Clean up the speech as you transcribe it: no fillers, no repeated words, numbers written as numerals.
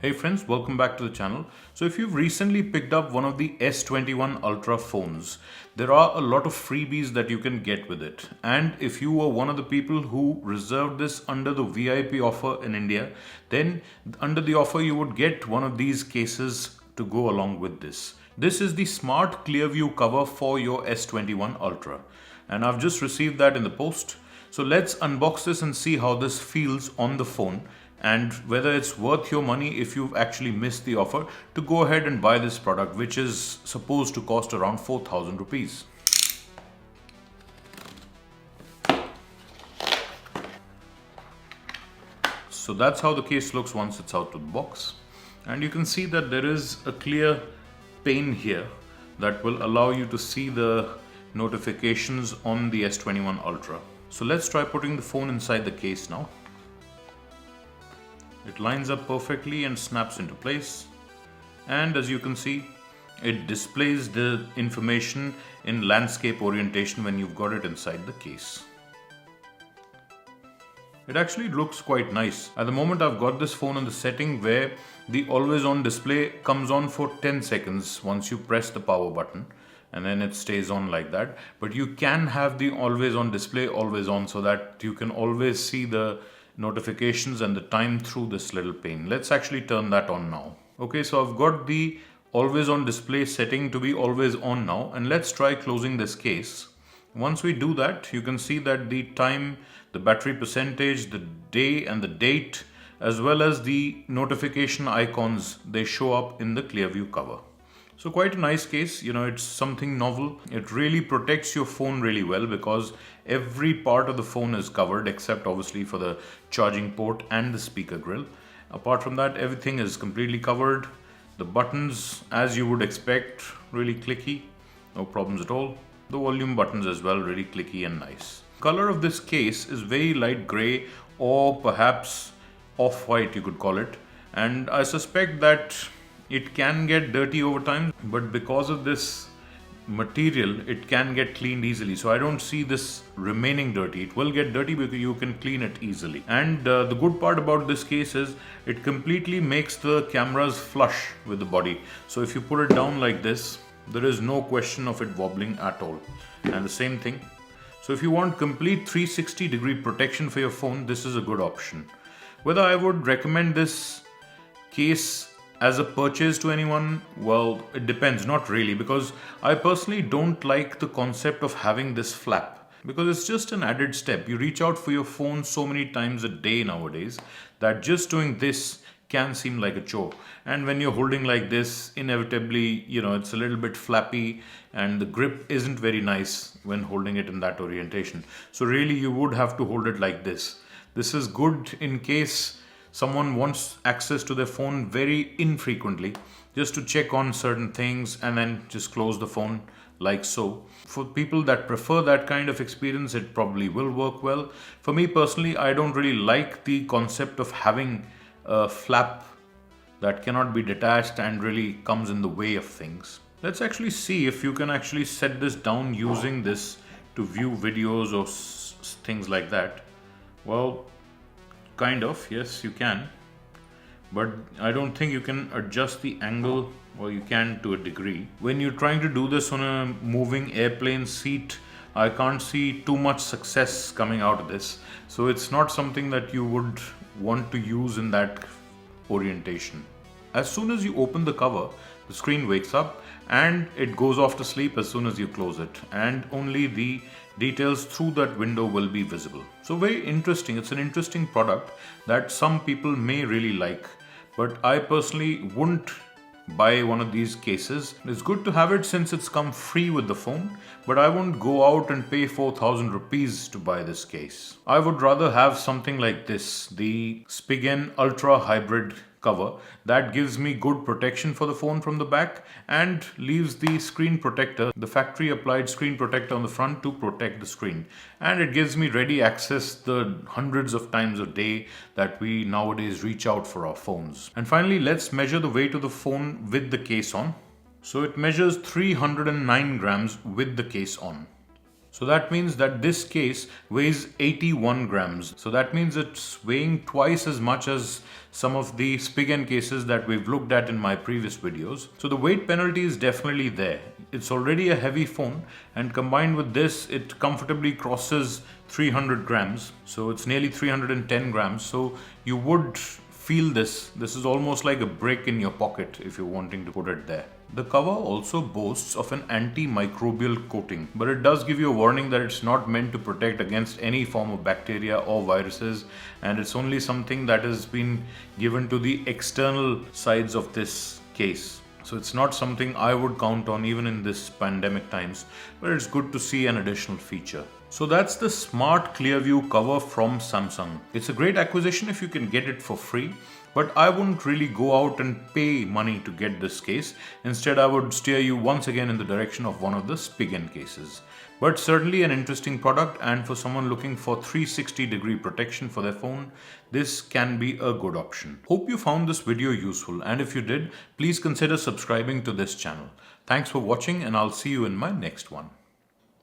Hey friends, welcome back to the channel. So if you've recently picked up one of the S21 Ultra phones, there are a lot of freebies that you can get with it. And if you were one of the people who reserved this under the VIP offer in India, then under the offer you would get one of these cases to go along with this. This is the Smart Clearview cover for your S21 Ultra. And I've just received that in the post. So let's unbox this and see how this feels on the phone, and whether it's worth your money if you've actually missed the offer to go ahead and buy this product, which is supposed to cost around 4,000 rupees. So that's how the case looks once it's out of the box. And you can see that there is a clear pane here that will allow you to see the notifications on the S21 Ultra. So let's try putting the phone inside the case now. It lines up perfectly and snaps into place, and as you can see, it displays the information in landscape orientation when you've got it inside the case. It actually looks quite nice. At the moment I've got this phone on the setting where the always on display comes on for 10 seconds once you press the power button, and then it stays on like that. But you can have the always on display always on so that you can always see the notifications and the time through this little pane. Let's actually turn that on now. Okay, so I've got the always on display setting to be always on now, and let's try closing this case. Once we do that, you can see that the time, the battery percentage, the day and the date, as well as the notification icons, they show up in the Clearview cover. So quite a nice case, it's something novel. It really protects your phone really well because every part of the phone is covered except obviously for the charging port and the speaker grill. Apart from that, everything is completely covered. The buttons, as you would expect, really clicky, no problems at all. The volume buttons as well, really clicky and nice. Color of this case is very light gray, or perhaps off-white you could call it. And I suspect that it can get dirty over time, but because of this material, it can get cleaned easily. So I don't see this remaining dirty. It will get dirty because you can clean it easily. And the good part about this case is it completely makes the cameras flush with the body. So if you put it down like this, there is no question of it wobbling at all. And the same thing. So if you want complete 360-degree protection for your phone, this is a good option. Whether I would recommend this case as a purchase to anyone, well, it depends, not really, because I personally don't like the concept of having this flap, because it's just an added step. You reach out for your phone so many times a day nowadays that just doing this can seem like a chore. And when you're holding like this, inevitably, it's a little bit flappy and the grip isn't very nice when holding it in that orientation. So really you would have to hold it like this. This is good in case someone wants access to their phone very infrequently, just to check on certain things and then just close the phone like so. For people that prefer that kind of experience, it probably will work well. For me personally, I don't really like the concept of having a flap that cannot be detached and really comes in the way of things. Let's actually see if you can actually set this down using this to view videos or things like that. Well, kind of, yes, you can, but I don't think you can adjust the angle, or you can to a degree. When you're trying to do this on a moving airplane seat, I can't see too much success coming out of this. So it's not something that you would want to use in that orientation. As soon as you open the cover, the screen wakes up and it goes off to sleep as soon as you close it, and only the details through that window will be visible. So very interesting. It's an interesting product that some people may really like, but I personally wouldn't buy one of these cases. It's good to have it since it's come free with the phone, but I won't go out and pay 4,000 rupees to buy this case. I would rather have something like this, the Spigen Ultra Hybrid cover, that gives me good protection for the phone from the back and leaves the screen protector, the factory applied screen protector on the front to protect the screen. And it gives me ready access the hundreds of times a day that we nowadays reach out for our phones. And finally, let's measure the weight of the phone with the case on. So it measures 309 grams with the case on. So that means that this case weighs 81 grams. So that means it's weighing twice as much as some of the Spigen cases that we've looked at in my previous videos. So the weight penalty is definitely there. It's already a heavy phone, and combined with this, it comfortably crosses 300 grams. So it's nearly 310 grams. So you would feel this. This is almost like a brick in your pocket if you're wanting to put it there. The cover also boasts of an anti-microbial coating, but it does give you a warning that it's not meant to protect against any form of bacteria or viruses, and it's only something that has been given to the external sides of this case. So it's not something I would count on even in this pandemic times, but it's good to see an additional feature. So that's the Smart Clearview cover from Samsung. It's a great acquisition if you can get it for free, but I wouldn't really go out and pay money to get this case. Instead, I would steer you once again in the direction of one of the Spigen cases. But certainly an interesting product, and for someone looking for 360-degree protection for their phone, this can be a good option. Hope you found this video useful, and if you did, please consider subscribing to this channel. Thanks for watching, and I'll see you in my next one.